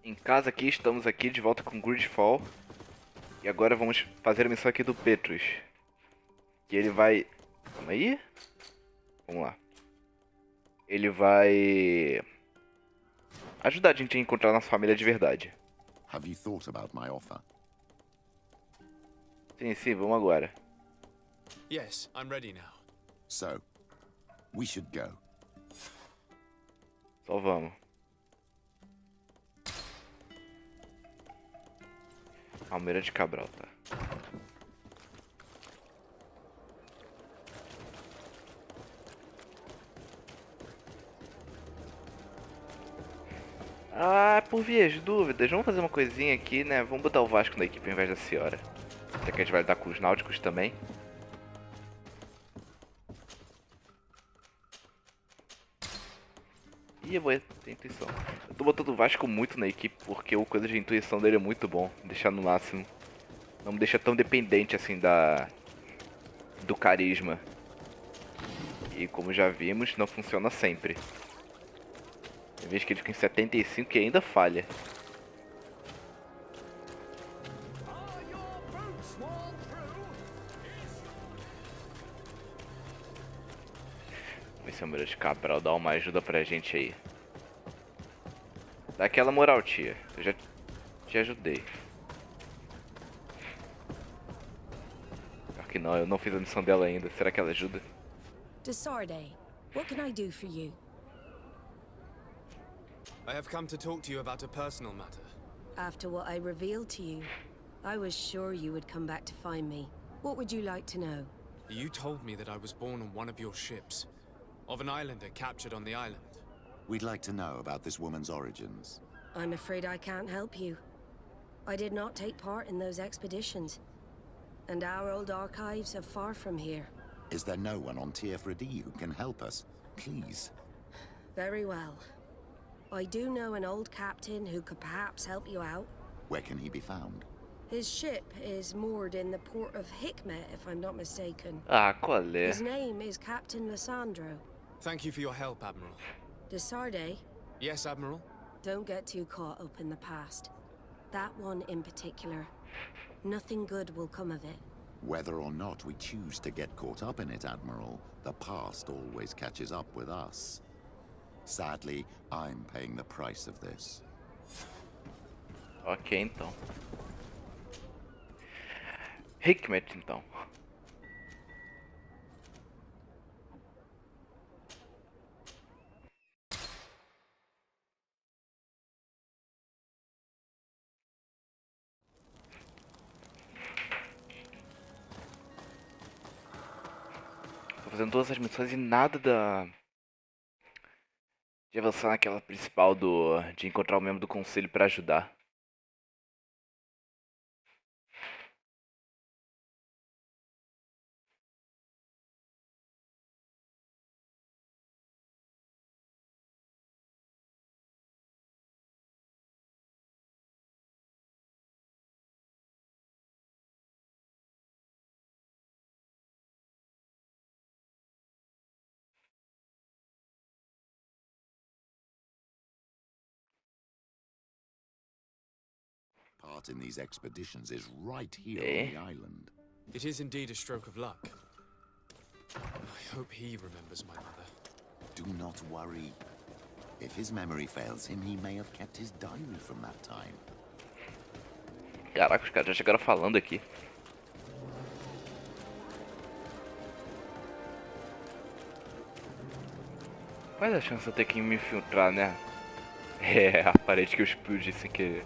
Em casa aqui, estamos aqui de volta com GreedFall. E agora vamos fazer a missão aqui do Petrus. Que ele vai... Calma aí. Vamos lá. Ele vai... ajudar a gente a encontrar a nossa família de verdade. Have you thought about my offer? Sim, vamos agora. Yes, I'm ready now. So, we should go. Só vamos. Almeida de Cabral, tá? Ah, por vias de dúvidas, vamos fazer uma coisinha aqui, né? Vamos botar o Vasco na equipe ao invés da senhora. Será que a gente vai lidar com os náuticos também? Ih, boa, tem intuição. Eu tô botando o Vasco muito na equipe porque o coisa de intuição dele é muito bom. Deixar no máximo. Não me deixa tão dependente assim do carisma. E como já vimos, não funciona sempre. Tem vez que ele fica em 75 e ainda falha. Vamos ver se a mulher de Cabral dá uma ajuda pra gente aí. Dá aquela moral, tia. Eu já te ajudei. Pior que não, eu não fiz a missão dela ainda. Será que ela ajuda? Sardet, what can I do for you? I have come to talk to you about a personal matter. After what I revealed to you, I was sure you would come back to find me. What would you like to know? You told me that I was born on one of your ships, of an islander captured on the island. We'd like to know about this woman's origins. I'm afraid I can't help you. I did not take part in those expeditions, and our old archives are far from here. Is there no one on TF4D who can help us? Please. Very well. I do know an old captain who could perhaps help you out. Where can he be found? His ship is moored in the port of Hikmet, if I'm not mistaken. Ah, qual é? His name is Captain Lissandro. Thank you for your help, Admiral. Sardet, Yes, Admiral? don't get too caught up in the past. That one in particular. Nothing good will come of it. Whether or not we choose to get caught up in it, Admiral, the past always catches up with us. Sadly, I'm paying the price of this. Ok, então. Hikmet, então. Tô fazendo todas as missões e nada de avançar naquela principal de encontrar o membro do conselho pra ajudar. Part in these expeditions is right here Eh? on the island. It is indeed a stroke of luck. I hope he remembers my mother. Do not worry. If his memory fails him, he may have kept his diary from that time. Caraca, os caras já chegaram falando aqui. Qual é a chance de eu ter que me infiltrar, né? É, a parede que eu explodi sem querer.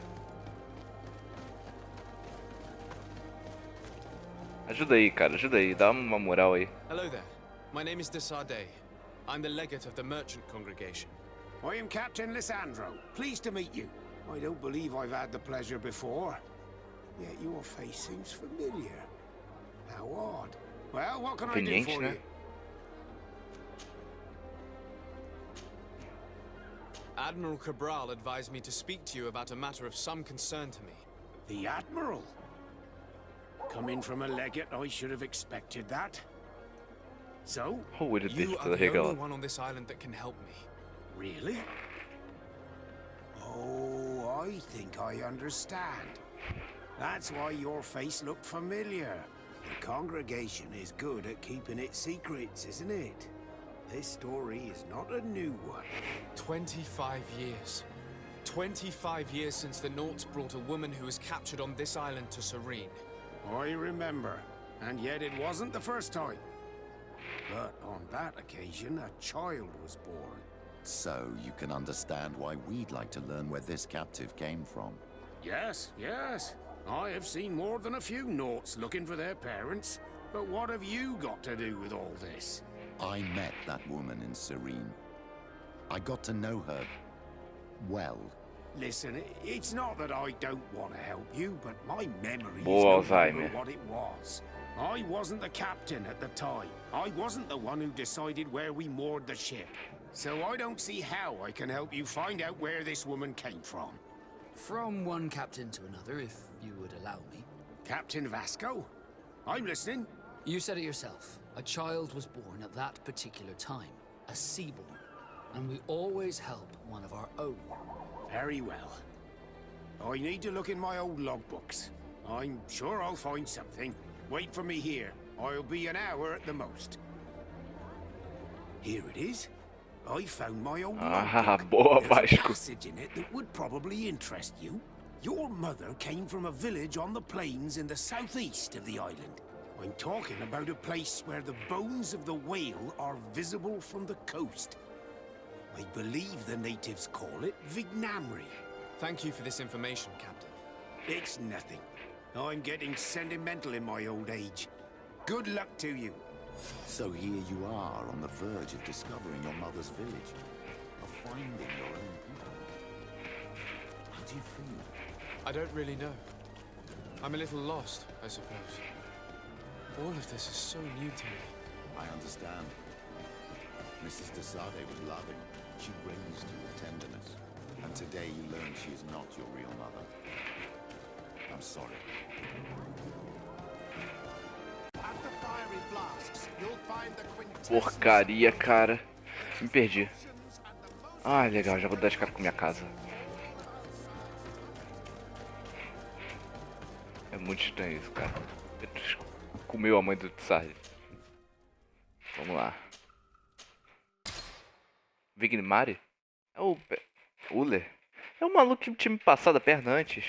Ajuda aí, cara, ajuda aí, dá uma moral aí. Hello there. My name is Sardet. I'm the legate of the merchant congregation. I am Captain Lissandro. Pleased to meet you. I don't believe I've had the pleasure before. Yet your face seems familiar. How odd. Well, what can I do Conveniente, for né? you? Admiral Cabral advised me to speak to you about a matter of some concern to me. The Admiral? Coming from a legate, I should have expected that. So, O olho dele You todo are the only regalado. one on this island that can help me. really? Oh, I think I understand. That's why your face looked familiar. The congregation is good at keeping its secrets, isn't it? This story is not a new one. 25 years. 25 years since the Nauts brought a woman who was captured on this island to Serene. I remember, and yet it wasn't the first time. But on that occasion, a child was born. So you can understand why we'd like to learn where this captive came from. Yes, yes. I have seen more than a few Nauts looking for their parents. But what have you got to do with all this? I met that woman in Serene. I got to know her well. Listen, it's not that I don't want to help you, but my memory is Boa no longer Alzheimer. what it was. I wasn't the captain at the time. I wasn't the one who decided where we moored the ship. So I don't see how I can help you find out where this woman came from. From one captain to another, if you would allow me. Captain Vasco? I'm listening. You said it yourself. A child was born at that particular time. A seaborn. And we always help one of our own. Very well. I need to look in my old logbooks. I'm sure I'll find something. Wait for me here. I'll be an hour at the most. Here it is. I found my old logbook. Boa, There's a Vasco. passage in it that would probably interest you. Your mother came from a village on the plains in the southeast of the island. I'm talking about a place where the bones of the whale are visible from the coast. I believe the natives call it Vignamri. Thank you for this information, Captain. It's nothing. I'm getting sentimental in my old age. Good luck to you. So here you are on the verge of discovering your mother's village. Of finding your own people. How do you feel? I don't really know. I'm a little lost, I suppose. All of this is so new to me. I understand. Mrs. de Sardet was loving. She raised you with tenderness. And today you learn she is not your real mother. I'm sorry. At the fiery flasks, you'll find the quintessence. Porcaria, cara. Me perdi. Ah, legal, já vou dar de cara com minha casa. É muito estranho isso, cara. Petrus comeu a mãe do Sardet. Vamos lá. Vignamri? É o Uller? É o maluco que tinha me passado a perna antes.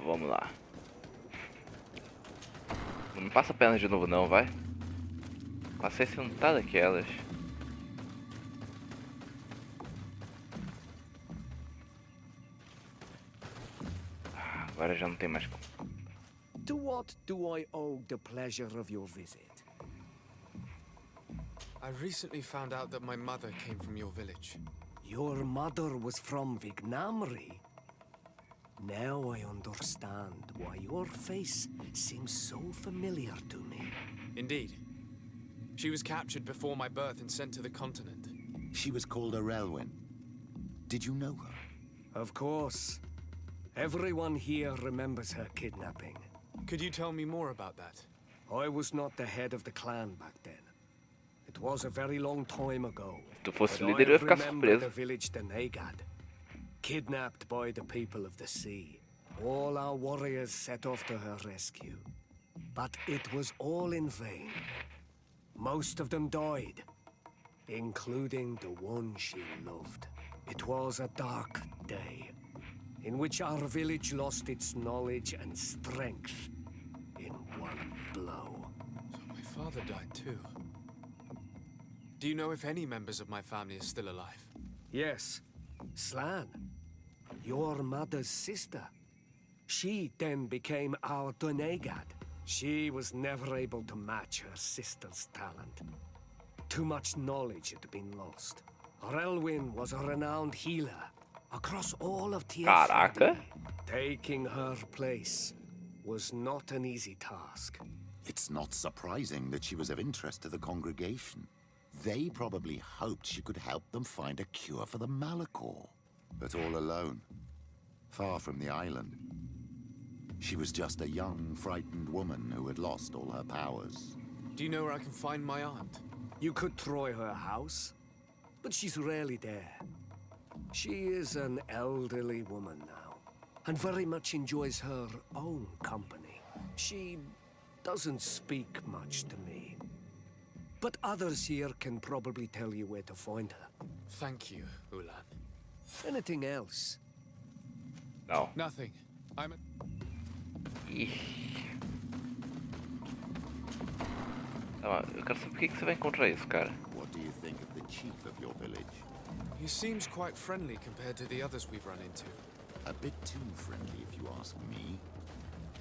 Vamos lá. Não me passa a perna de novo não, vai. Passei sentada daquelas. Agora já não tem mais como. To what do I owe the pleasure of your visit? I recently found out that my mother came from your village. Your mother was from Vignamri. Now I understand why your face seems so familiar to me. Indeed. She was captured before my birth and sent to the continent. She was called Arelwyn. Did you know her? Of course. Everyone here remembers her kidnapping. Could you tell me more about that? I was not the head of the clan back then. It was a very long time ago. Se tu fosse But líder, eu ia I ficar remember surpreso. the village Denegad, kidnapped by the people of the sea. All our warriors set off to her rescue. But it was all in vain. Most of them died, including the one she loved. It was a dark day, in which our village lost its knowledge and strength in one blow. So my father died too. Do you know if any members of my family are still alive? Yes, Slan, your mother's sister. She then became our Donegad. She was never able to match her sister's talent. Too much knowledge had been lost. Relwyn was a renowned healer across all of Caraca. Tier. Taking her place was not an easy task. It's not surprising that she was of interest to the congregation. They probably hoped she could help them find a cure for the Malachor. But all alone, far from the island. She was just a young, frightened woman who had lost all her powers. Do you know where I can find my aunt? You could try her house, but she's rarely there. She is an elderly woman now, and very much enjoys her own company. She doesn't speak much to me, but others here can probably tell you where to find her. Thank you, Ulan. Anything else? Não. Nothing. I'm a... Ixi. Tá, eu quero saber por que você vai encontrar isso, cara. What do you think of the chief of your village? He seems quite friendly compared to the others we've run into. A bit too friendly, if you ask me.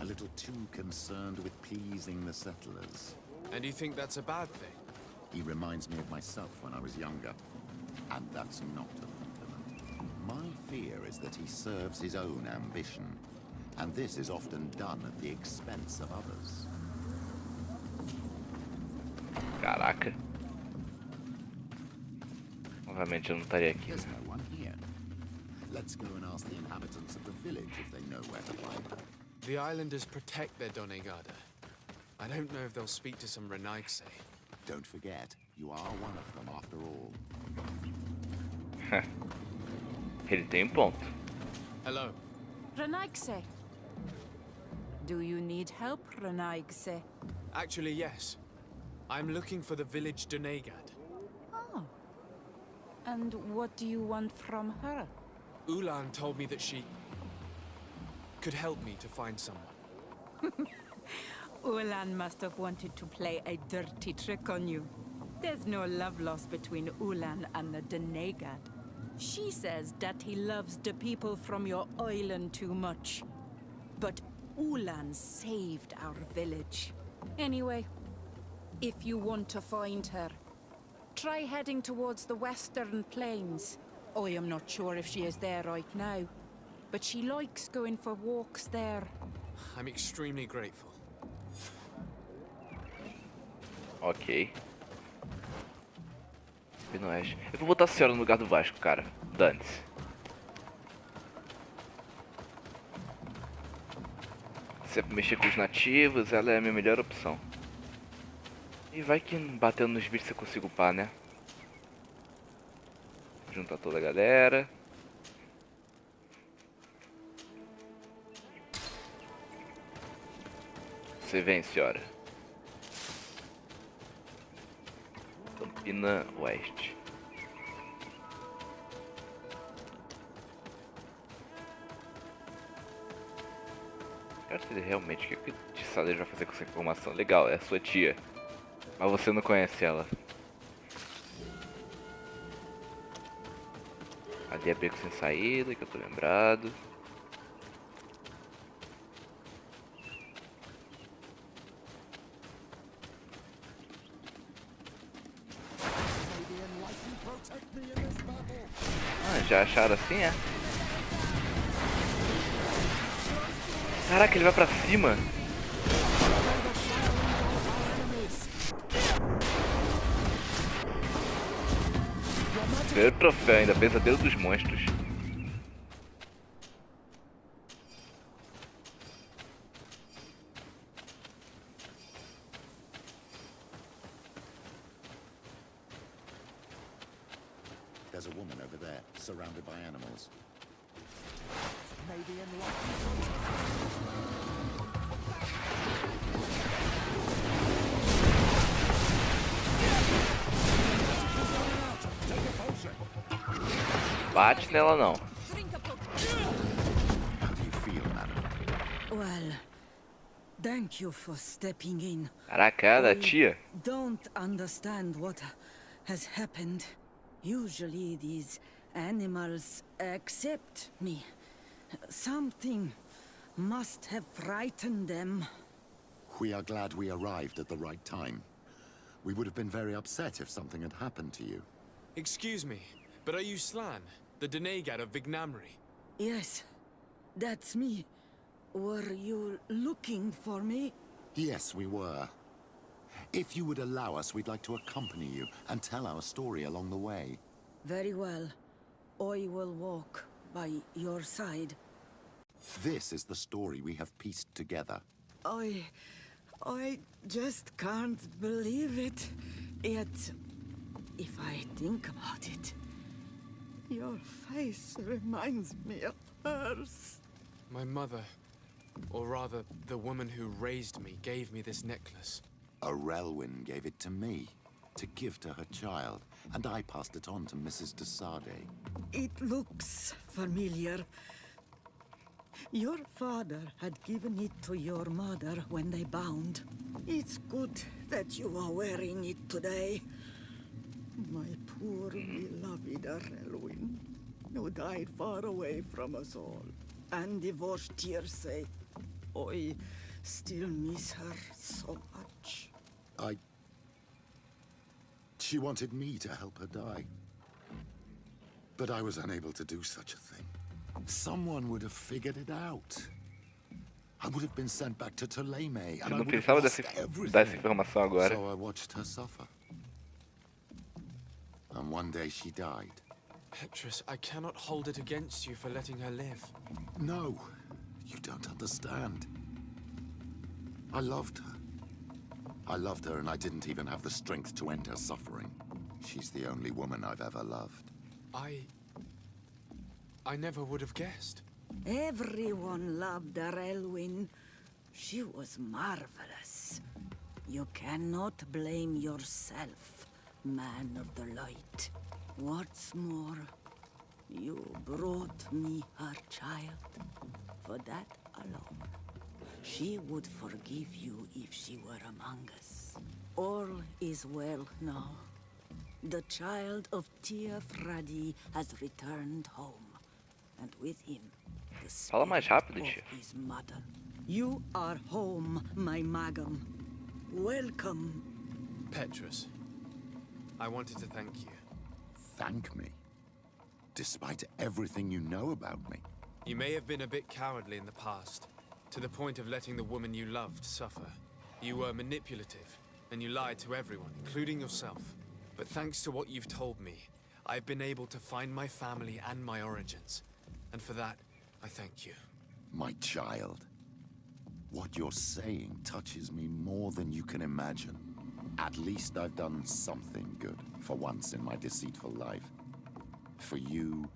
A little too concerned with pleasing the settlers. And you think that's a bad thing? He reminds me of myself when I was younger. And that's not a compliment. My fear is that he serves his own ambition. And this is often done at the expense of others. Caraca. Obviamente eu não estaria aqui. There's no one here. Let's go and ask the inhabitants of the village if they know where to find her. The islanders protect their Donegada. I don't know if they'll speak to some Renaigse. Don't forget, you are one of them after all. Ele tem ponto. Hello. Renaigse. Do you need help, Renaigse? Actually, yes. I'm looking for the village Donegad. Oh. And what do you want from her? Ulan told me that she could help me to find someone. Ulan must have wanted to play a dirty trick on you. There's no love lost between Ulan and the Donegad. She says that he loves the people from your island too much. But Ulan saved our village. Anyway, if you want to find her, try heading towards the western plains. I am not sure if she is there right now, but she likes going for walks there. I'm extremely grateful. Ok. No oeste. Eu vou botar a senhora no lugar do Vasco, cara. Dane-se. Se é pra mexer com os nativos, ela é a minha melhor opção. E vai que batendo nos bichos eu consigo upar, né? Juntar toda a galera. Você vem, senhora. Campina Oeste. Quero saber realmente o que o Sardet vai fazer com essa informação. Legal, é a sua tia. Mas você não conhece ela. Ali é beco sem saída, que eu tô lembrado. Ah, já acharam assim, é? Caraca, ele vai pra cima. Primeiro troféu ainda, pesadelo dos monstros. There's a woman over there, surrounded by animals. Bate nela não. How do you feel, madam? Well, thank you for stepping in. Caraca, é da tia. Don't understand what has happened. Usually these animals accept me. Something must have frightened them. We are glad we arrived at the right time. We would have been very upset if something had happened to you. Excuse me, but are you Slan, the Denegad of Vignamri? Yes, that's me. Were you looking for me? Yes, we were. If you would allow us, we'd like to accompany you and tell our story along the way. Very well. I will walk by your side. This is the story we have pieced together. I just can't believe it. Yet, if I think about it, your face reminds me of hers. My mother, or rather, the woman who raised me, gave me this necklace. Arelwyn gave it to me, to give to her child, and I passed it on to Mrs. de Sardet. It looks familiar. Your father had given it to your mother when they bound. It's good that you are wearing it today. My poor beloved Arelwyn, who died far away from us all, and divorced Tirce. I still miss her so much. She wanted me to help her die. But I was unable to do such a thing. Someone would have figured it out. I would have been sent back to Ptolemy, and I Não would have precisava lost dar essa everything. informação agora. So I watched her suffer. And one day she died. Petrus, I cannot hold it against you for letting her live. No, you don't understand. I loved her. I loved her, and I didn't even have the strength to end her suffering. She's the only woman I've ever loved. I never would have guessed. Everyone loved Arelwyn. She was marvelous. You cannot blame yourself, man of the light. What's more, you brought me her child. For that alone, she would forgive you if she were among us. All is well now. The child of Tia Fradi has returned home, and with him, the Fala mais spirit rápido, of tia. his mother. You are home, my Magam. Welcome. Petrus, I wanted to thank you. Thank me? Despite everything you know about me. You may have been a bit cowardly in the past, to the point of letting the woman you loved suffer. You were manipulative, and you lied to everyone, including yourself. But thanks to what you've told me, I've been able to find my family and my origins. And for that, I thank you. My child. What you're saying touches me more than you can imagine. At least I've done something good, for once in my deceitful life. For you,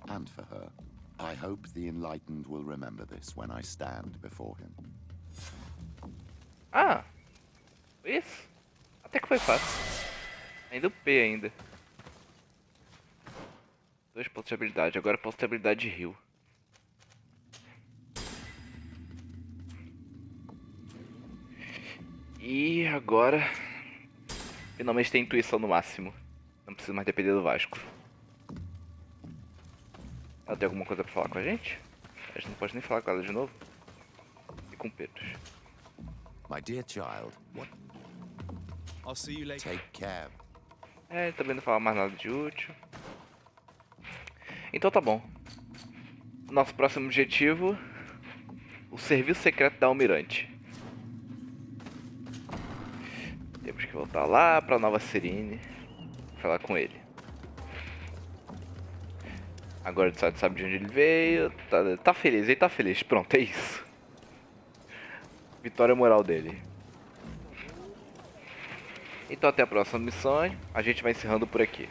and for her. I hope the Enlightened will remember this when I stand before him. Ah, isso? Até que foi fácil. Ainda o P ainda. 2 pontos de habilidade. Agora posso ter habilidade de heal. E agora finalmente tem intuição no máximo. Não preciso mais depender do Vasco. Ela tem alguma coisa pra falar com a gente? A gente não pode nem falar com ela de novo. E com Petrus. My dear child, what? I'll see you later. Take care. É, ele também não fala mais nada de útil. Então tá bom. Nosso próximo objetivo: o serviço secreto da Almirante. Temos que voltar lá pra Nova Serine. Falar com ele. Agora ele sabe de onde ele veio. Tá feliz, ele tá feliz. Pronto, é isso. Vitória moral dele. Então até a próxima missão. A gente vai encerrando por aqui.